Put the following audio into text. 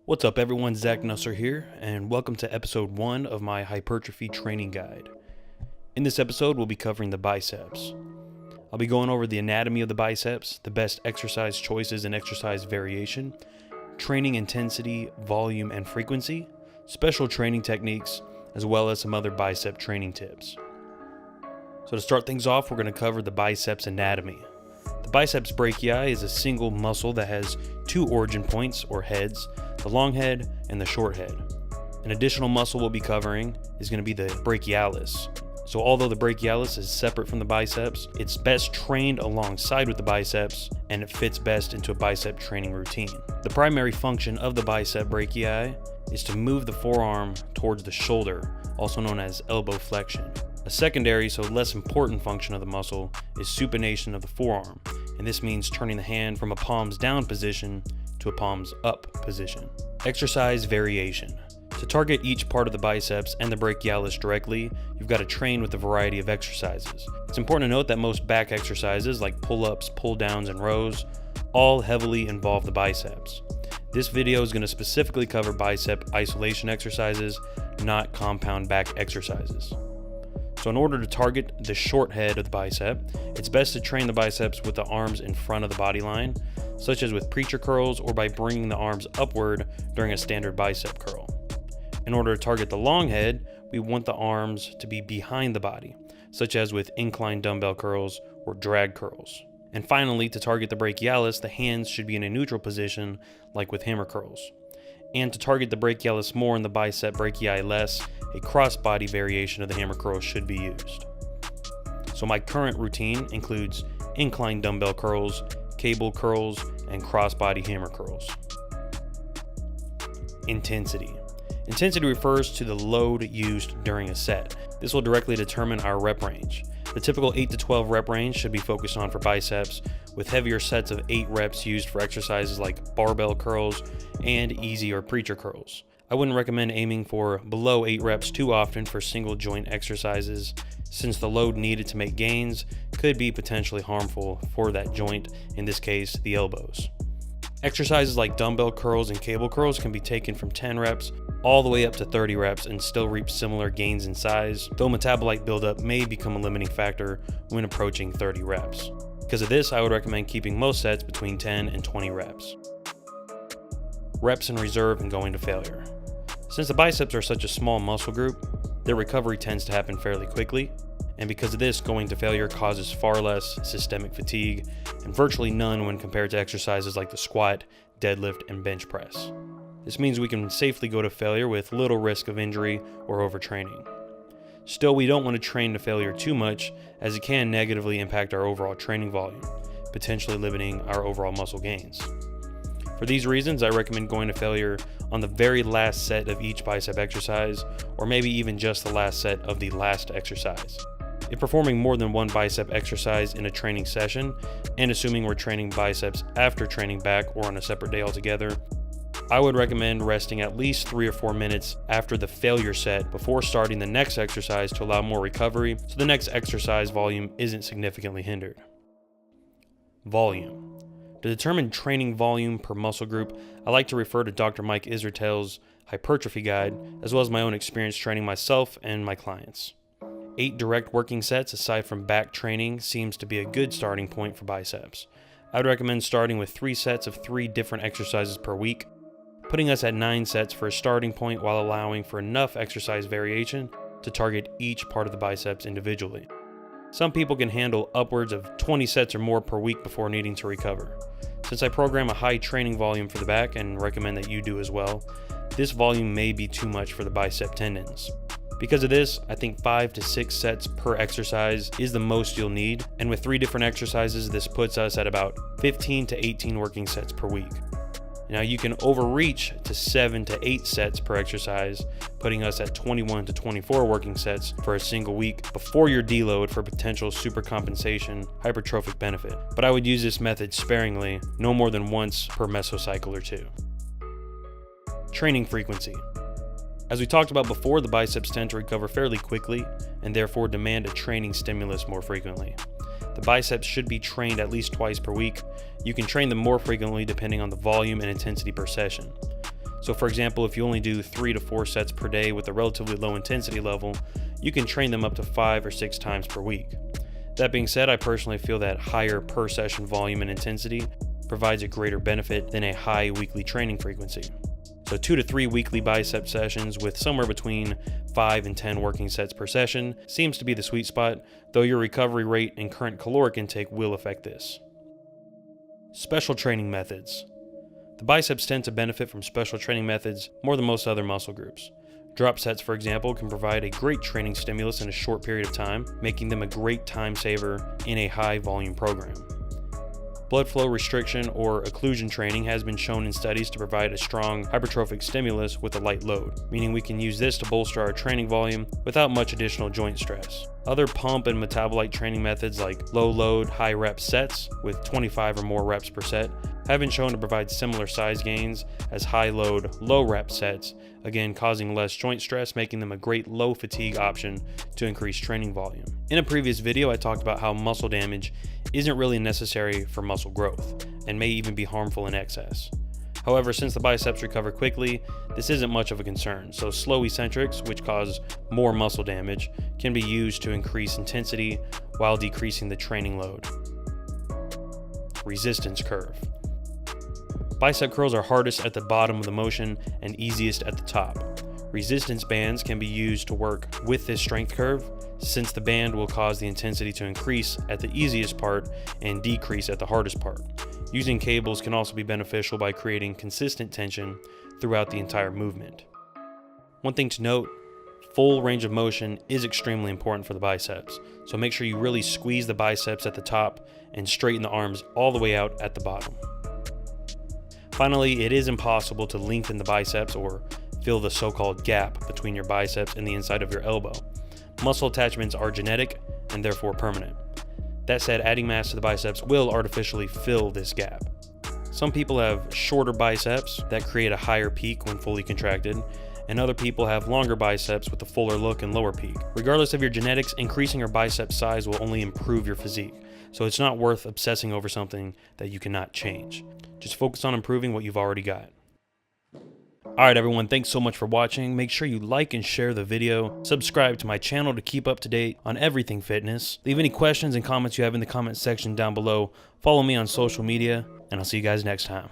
What's up everyone, Zach Nusser here, and welcome to episode 1 of my hypertrophy training guide. In this episode, we'll be covering the biceps. I'll be going over the anatomy of the biceps, the best exercise choices and exercise variation, training intensity, volume, and frequency, special training techniques, as well as some other bicep training tips. So to start things off, we're going to cover the biceps anatomy. The biceps brachii is a single muscle that has two origin points, or heads, the long head and the short head. An additional muscle we'll be covering is going to be the brachialis. So although the brachialis is separate from the biceps, it's best trained alongside with the biceps, and it fits best into a bicep training routine. The primary function of the bicep brachii is to move the forearm towards the shoulder, also known as elbow flexion. A secondary, so less important function of the muscle is supination of the forearm, and this means turning the hand from a palms down position to a palms up position. Exercise variation. To target each part of the biceps and the brachialis directly, you've got to train with a variety of exercises. It's important to note that most back exercises like pull-ups, pull-downs, and rows all heavily involve the biceps. This video is going to specifically cover bicep isolation exercises, not compound back exercises. So in order to target the short head of the bicep, it's best to train the biceps with the arms in front of the body line, such as with preacher curls or by bringing the arms upward during a standard bicep curl. In order to target the long head, we want the arms to be behind the body, such as with incline dumbbell curls or drag curls. And finally, to target the brachialis, the hands should be in a neutral position, like with hammer curls. And to target the brachialis more and the bicep brachii less, a cross-body variation of the hammer curl should be used. So my current routine includes incline dumbbell curls, cable curls, and cross-body hammer curls. Intensity. Intensity refers to the load used during a set. This will directly determine our rep range. The typical 8 to 12 rep range should be focused on for biceps, with heavier sets of 8 reps used for exercises like barbell curls and easy or preacher curls. I wouldn't recommend aiming for below 8 reps too often for single joint exercises, since the load needed to make gains could be potentially harmful for that joint, in this case the elbows. Exercises like dumbbell curls and cable curls can be taken from 10 reps all the way up to 30 reps and still reap similar gains in size, though metabolite buildup may become a limiting factor when approaching 30 reps. Because of this, I would recommend keeping most sets between 10 and 20 reps. Reps in reserve and going to failure. Since the biceps are such a small muscle group, their recovery tends to happen fairly quickly, and because of this, going to failure causes far less systemic fatigue and virtually none when compared to exercises like the squat, deadlift, and bench press. This means we can safely go to failure with little risk of injury or overtraining. Still, we don't want to train to failure too much, as it can negatively impact our overall training volume, potentially limiting our overall muscle gains. For these reasons, I recommend going to failure on the very last set of each bicep exercise, or maybe even just the last set of the last exercise. If performing more than one bicep exercise in a training session, and assuming we're training biceps after training back or on a separate day altogether, I would recommend resting at least 3 or 4 minutes after the failure set before starting the next exercise to allow more recovery, so the next exercise volume isn't significantly hindered. Volume. To determine training volume per muscle group, I like to refer to Dr. Mike Israetel's Hypertrophy Guide, as well as my own experience training myself and my clients. 8 direct working sets aside from back training seems to be a good starting point for biceps. I would recommend starting with 3 sets of 3 different exercises per week, putting us at 9 sets for a starting point while allowing for enough exercise variation to target each part of the biceps individually. Some people can handle upwards of 20 sets or more per week before needing to recover. Since I program a high training volume for the back and recommend that you do as well, this volume may be too much for the bicep tendons. Because of this, I think 5 to 6 sets per exercise is the most you'll need, and with 3 different exercises, this puts us at about 15 to 18 working sets per week. Now you can overreach to 7 to 8 sets per exercise, putting us at 21 to 24 working sets for a single week before your deload for potential supercompensation hypertrophic benefit. But I would use this method sparingly, no more than once per mesocycle or 2. Training frequency. As we talked about before, the biceps tend to recover fairly quickly and therefore demand a training stimulus more frequently. The biceps should be trained at least twice per week. You can train them more frequently depending on the volume and intensity per session. So for example, if you only do 3 to 4 sets per day with a relatively low intensity level, you can train them up to 5 or 6 times per week. That being said, I personally feel that higher per session volume and intensity provides a greater benefit than a high weekly training frequency. So 2 to 3 weekly bicep sessions with somewhere between 5 and 10 working sets per session seems to be the sweet spot, though your recovery rate and current caloric intake will affect this. Special training methods. The biceps tend to benefit from special training methods more than most other muscle groups. Drop sets, for example, can provide a great training stimulus in a short period of time, making them a great time saver in a high volume program. Blood flow restriction or occlusion training has been shown in studies to provide a strong hypertrophic stimulus with a light load, meaning we can use this to bolster our training volume without much additional joint stress. Other pump and metabolite training methods like low load, high rep sets with 25 or more reps per set have been shown to provide similar size gains as high load, low rep sets, again causing less joint stress, making them a great low fatigue option to increase training volume. In a previous video, I talked about how muscle damage isn't really necessary for muscle growth and may even be harmful in excess. However, since the biceps recover quickly, this isn't much of a concern, so slow eccentrics, which cause more muscle damage, can be used to increase intensity while decreasing the training load. Resistance curve. Bicep curls are hardest at the bottom of the motion and easiest at the top. Resistance bands can be used to work with this strength curve, since the band will cause the intensity to increase at the easiest part and decrease at the hardest part. Using cables can also be beneficial by creating consistent tension throughout the entire movement. One thing to note, full range of motion is extremely important for the biceps, so make sure you really squeeze the biceps at the top and straighten the arms all the way out at the bottom. Finally, it is impossible to lengthen the biceps or fill the so-called gap between your biceps and the inside of your elbow. Muscle attachments are genetic and therefore permanent. That said, adding mass to the biceps will artificially fill this gap. Some people have shorter biceps that create a higher peak when fully contracted, and other people have longer biceps with a fuller look and lower peak. Regardless of your genetics, increasing your bicep size will only improve your physique, so it's not worth obsessing over something that you cannot change. Just focus on improving what you've already got. Alright everyone, thanks so much for watching. Make sure you like and share the video. Subscribe to my channel to keep up to date on everything fitness. Leave any questions and comments you have in the comment section down below. Follow me on social media, and I'll see you guys next time.